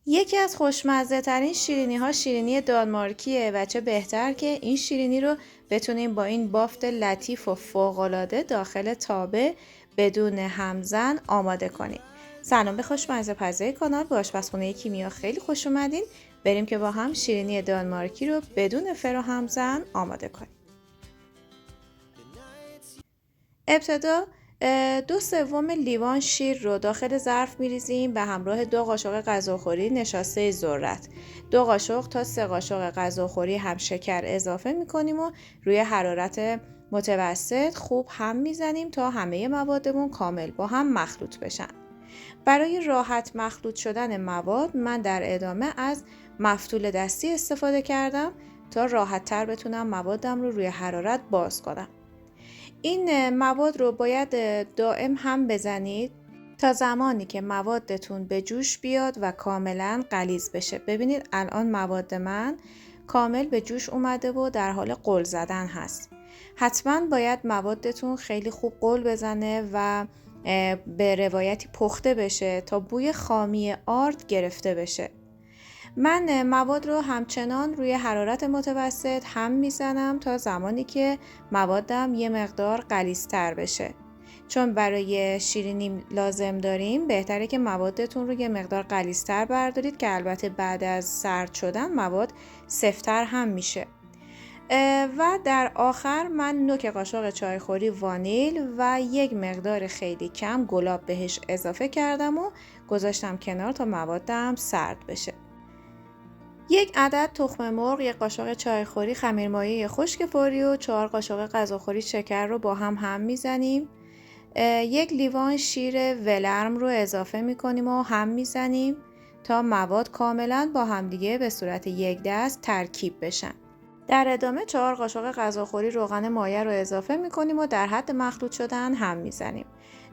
یکی از خوشمزه ترین شیرینی ها شیرینی دانمارکیه و چه بهتر که این شیرینی رو بتونیم با این بافت لطیف و فوق‌العاده داخل تابه بدون همزن آماده کنیم. سلام به خوشمزه پزای کانال، به آشپزخونه کیمیا خیلی خوش اومدین. بریم که با هم شیرینی دانمارکی رو بدون فر و همزن آماده کنیم. ابتدا 2/3 لیوان شیر رو داخل ظرف میریزیم به همراه 2 قاشق غذاخوری نشاسته ذرت. 2 قاشق تا 3 قاشق غذاخوری هم شکر اضافه میکنیم و روی حرارت متوسط خوب هم میزنیم تا همه موادمون کامل با هم مخلوط بشن. برای راحت مخلوط شدن مواد من در ادامه از مفتول دستی استفاده کردم تا راحت تر بتونم موادم رو روی حرارت باز کنم. این مواد رو باید دائم هم بزنید تا زمانی که موادتون به جوش بیاد و کاملا غلیظ بشه. ببینید الان مواد من کامل به جوش اومده و در حال غل زدن هست. حتما باید موادتون خیلی خوب غل بزنه و به روایتی پخته بشه تا بوی خامی آرد گرفته بشه. من مواد رو همچنان روی حرارت متوسط هم میزنم تا زمانی که موادم یه مقدار غلیظ‌تر بشه. چون برای شیرینی لازم داریم بهتره که موادتون رو یه مقدار غلیظ‌تر بردارید که البته بعد از سرد شدن مواد سفت‌تر هم میشه. و در آخر من نوک قاشق چایخوری وانیل و یک مقدار خیلی کم گلاب بهش اضافه کردم و گذاشتم کنار تا موادم سرد بشه. 1 عدد تخم مرغ، 1 قاشق چایخوری خمیرمایه خشک فوری و 4 قاشق غذاخوری شکر رو با هم میزنیم. 1 لیوان شیر ولرم رو اضافه میکنیم و هم میزنیم تا مواد کاملا با همدیگه به صورت یک دست ترکیب بشن. در ادامه 4 قاشق غذاخوری روغن مایه رو اضافه میکنیم و در حد مخلوط شدن هم میزنیم.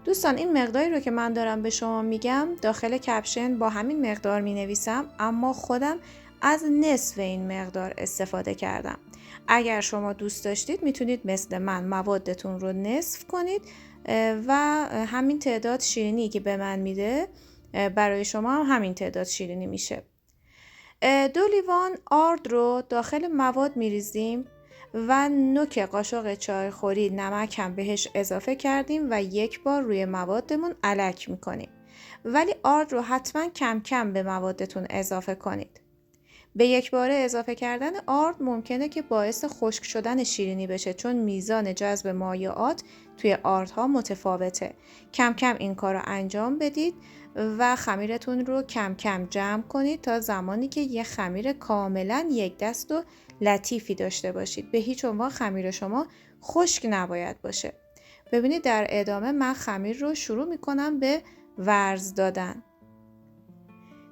دوستان این مقداری رو که من دارم به شما میگم داخل کپشن با همین مقدار مینویسم، اما خودم از نصف این مقدار استفاده کردم. اگر شما دوست داشتید میتونید مثل من موادتون رو نصف کنید و همین تعداد شیرینی که به من میده برای شما هم همین تعداد شیرینی میشه. 2 لیوان آرد رو داخل مواد میریزیم و نوک قاشق چایخوری نمک هم بهش اضافه کردیم و یک بار روی موادمون الک میکنیم. ولی آرد رو حتما کم کم به موادتون اضافه کنید. به یک باره اضافه کردن آرد ممکنه که باعث خشک شدن شیرینی بشه، چون میزان جذب مایعات توی آردها متفاوته. کم کم این کار رو انجام بدید و خمیرتون رو کم کم جمع کنید تا زمانی که یه خمیر کاملا یک دست و لطیفی داشته باشید. به هیچ عنوان خمیر شما خشک نباید باشه. ببینید در ادامه من خمیر رو شروع میکنم به ورز دادن.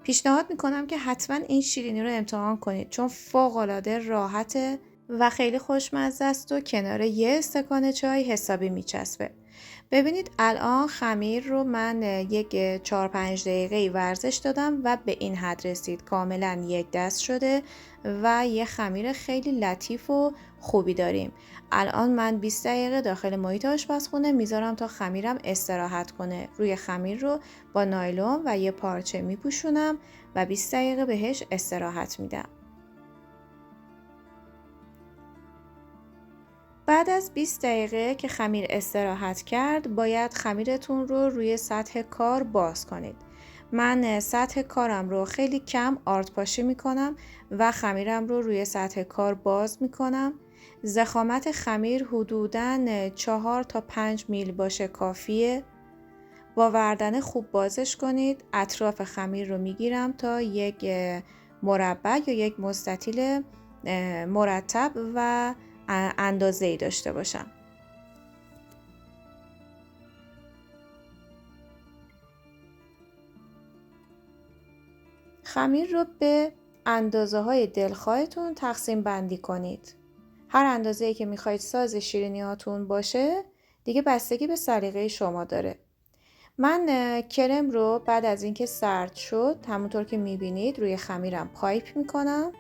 پیشنهاد میکنم که حتما این شیرینی رو امتحان کنید، چون فوق‌العاده راحته و خیلی خوشمزه است و کنار یه استکان چای حسابی میچسبه. ببینید الان خمیر رو من یک 4-5 دقیقه ورزش دادم و به این حد رسید کاملا یک دست شده و یه خمیر خیلی لطیف و خوبی داریم. الان من 20 دقیقه داخل محیط آشپزخونه میذارم تا خمیرم استراحت کنه. روی خمیر رو با نایلون و یه پارچه میپوشونم و 20 دقیقه بهش استراحت میدم. بعد از 20 دقیقه که خمیر استراحت کرد باید خمیرتون رو روی سطح کار باز کنید. من سطح کارم رو خیلی کم آردپاشی میکنم و خمیرم رو روی سطح کار باز میکنم. ضخامت خمیر حدوداً 4 تا 5 میل باشه کافیه. با وردنه خوب بازش کنید. اطراف خمیر رو میگیرم تا یک مربع یا یک مستطیل مرتب و اندازه‌ای داشته باشم. خمیر رو به اندازه‌های دلخواهتون تقسیم بندی کنید. هر اندازه‌ای که میخواید ساز شیرینیاتون باشه دیگه بستگی به سلیقه شما داره. من کرم رو بعد از اینکه سرد شد همونطور که میبینید روی خمیرم پایپ میکنم.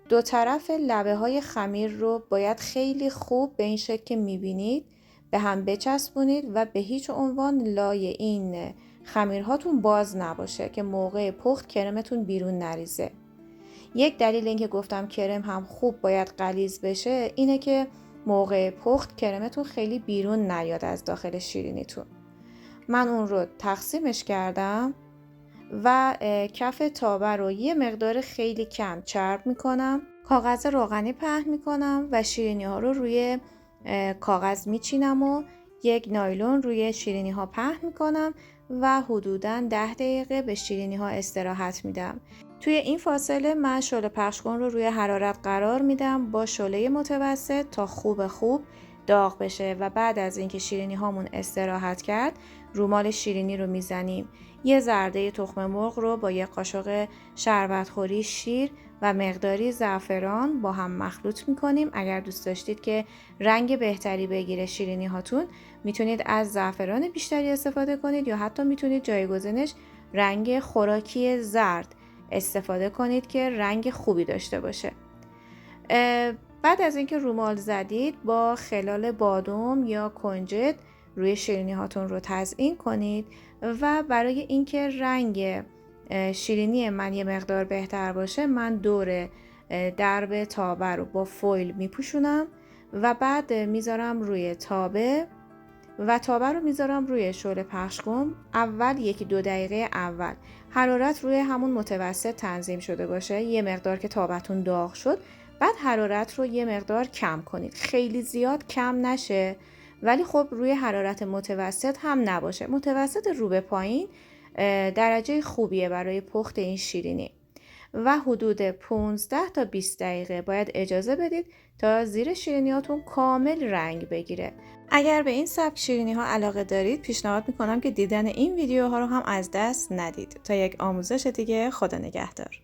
2 طرف لبه های خمیر رو باید خیلی خوب به این شکل که میبینید به هم بچسبونید و به هیچ عنوان لای این خمیرهاتون باز نباشه که موقع پخت کرمتون بیرون نریزه. یک دلیل اینکه گفتم کرم هم خوب باید غلیظ بشه اینه که موقع پخت کرمتون خیلی بیرون نیاد از داخل شیرینیتون. من اون رو تقسیمش کردم و کف تابه رو یه مقدار خیلی کم چرب میکنم، کاغذ روغنی پهن میکنم و شیرینی ها رو روی کاغذ میچینم و یک نایلون روی شیرینی ها پهن میکنم و حدوداً 10 دقیقه به شیرینی ها استراحت میدم. توی این فاصله من شعله پخش کن رو روی حرارت قرار میدم با شعله متوسط تا خوب داغ بشه و بعد از اینکه شیرینی هامون استراحت کرد رومال شیرینی رو میزنیم. یه زرده تخم مرغ رو با یک قاشق شربتخوری شیر و مقداری زعفران با هم مخلوط میکنیم. اگر دوست داشتید که رنگ بهتری بگیره شیرینی هاتون میتونید از زعفران بیشتری استفاده کنید یا حتی میتونید جایگزینش رنگ خوراکی زرد استفاده کنید که رنگ خوبی داشته باشه. بعد از اینکه رومال زدید با خلال بادام یا کنجد روی شیرینی هاتون رو تزیین کنید و برای اینکه رنگ شیرینی من یه مقدار بهتر باشه من دور درب تابه رو با فویل میپوشونم و بعد میذارم روی تابه و تابه رو میذارم روی شعله پخش کن. اول 1-2 دقیقه اول حرارت روی همون متوسط تنظیم شده باشه، یه مقدار که تابتون داغ شد بعد حرارت رو یه مقدار کم کنید، خیلی زیاد کم نشه ولی خب روی حرارت متوسط هم نباشه. متوسط رو به پایین درجه خوبیه برای پخت این شیرینی و حدود 15 تا 20 دقیقه باید اجازه بدید تا زیر شیرینیاتون کامل رنگ بگیره. اگر به این سبک شیرینی ها علاقه دارید پیشنهاد میکنم که دیدن این ویدیوها رو هم از دست ندید. تا یک آموزش دیگه، خدا نگهدار.